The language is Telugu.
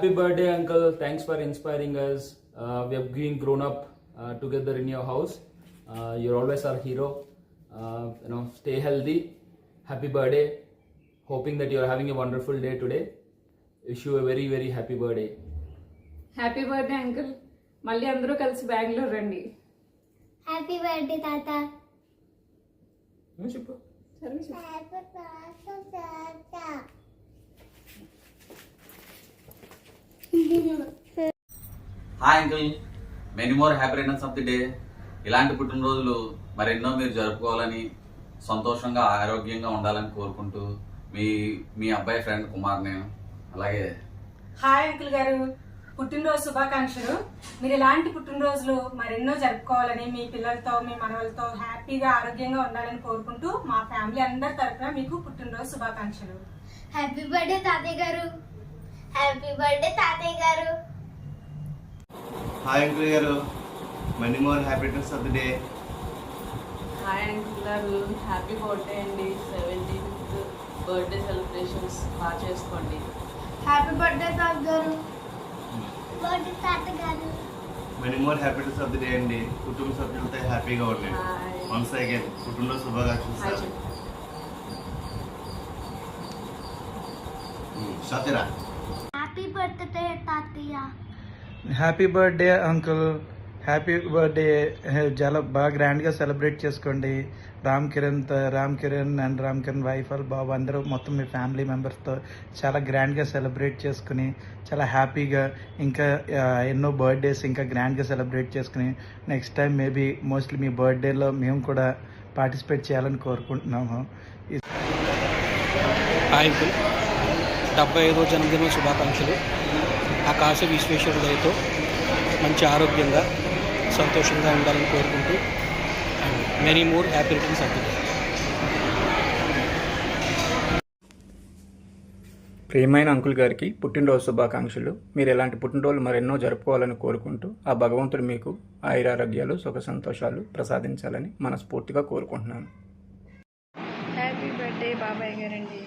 Happy birthday, Uncle. Thanks for inspiring us. We have been grown up together in your house. You're always our hero. Stay healthy. Happy birthday. Hoping that you're having a wonderful day today. Wish you a very, very happy birthday. Happy birthday uncle. మళ్ళీ అందరూ కలిసి బెంగళూరు రండి. హ్యాపీ బర్త్డే తాత. చెప్పు. Hi uncle, many more happy returns of the day. ఇలాంటి పుట్టినరోజులు మరెన్నో మీరు జరుపుకోవాలని, సంతోషంగా ఆరోగ్యంగా ఉండాలని కోరుకుంటూ మీ అబ్బాయి ఫ్రెండ్ కుమార్ నేను. అలాగే హాయ్ అంకుల్ గారు, పుట్టినరోజు శుభాకాంక్షలు. మీరు ఇలాంటి పుట్టినరోజులు మరెన్నో జరుపుకోవాలని, మీ పిల్లలతో మీ మనవలతో హ్యాపీగా ఆరోగ్యంగా ఉండాలని కోరుకుంటూ మా ఫ్యామిలీ అందరి తరఫున మీకు పుట్టినరోజు శుభాకాంక్షలు. హ్యాపీ బర్త్డే తాతయ్య గారు. హ్యాపీ బర్త్డే తాతయ్య గారు. హాయ్ అంకుల్ గారు, many more happy returns of the day. Hi uncle గారు, హ్యాపీ బర్త్డే అండి. 17th బర్త్డే సెలబ్రేషన్స్ బాగా చేసుకోండి. హ్యాపీ బర్త్డే తాత గారు. బర్త్డే తాత గారు. Many more happy returns of the day అండి. కుటుంబ సభ్యులతో హ్యాపీగా ఉండండి. వన్స్ అగైన్ పుట్టినరోజు శుభాకాంక్షలు సార్. సత్యరా. హ్యాపీ బర్త్డే తాతయ్య. Happy birthday uncle. Happy birthday. చాలా బాగా గ్రాండ్గా సెలబ్రేట్ చేసుకోండి. రామ్ కిరణ్ అండ్ రామ్ కిరణ్ వైఫ్ వాళ్ళ బాబు అందరూ మొత్తం మీ ఫ్యామిలీ మెంబర్స్తో చాలా గ్రాండ్గా సెలబ్రేట్ చేసుకుని చాలా హ్యాపీగా ఇంకా ఎన్నో బర్త్డేస్ ఇంకా గ్రాండ్గా సెలబ్రేట్ చేసుకుని నెక్స్ట్ టైం మేబీ మోస్ట్లీ మీ బర్త్డేలో మేము కూడా పార్టిసిపేట్ చేయాలని కోరుకుంటున్నాము. హాయ్ అంకుల్, 75వ జన్మదిన శుభాకాంక్షలు. ఆకాశ విశ్వేశ్వరుడితో మంచి ఆరోగ్యంగా సంతోషంగా ఉండాలని కోరుకుంటూ many more happy returns of the day. ప్రియమైన అంకుల్ గారికి పుట్టినరోజు శుభాకాంక్షలు. మీరు ఇలాంటి పుట్టినరోజులు మరెన్నో జరుపుకోవాలని కోరుకుంటూ ఆ భగవంతుడు మీకు ఆయురారోగ్యాలు సుఖ సంతోషాలు ప్రసాదించాలని మనస్ఫూర్తిగా కోరుకుంటున్నాను. హ్యాపీ బర్త్డే బాబాయ్ గారండి.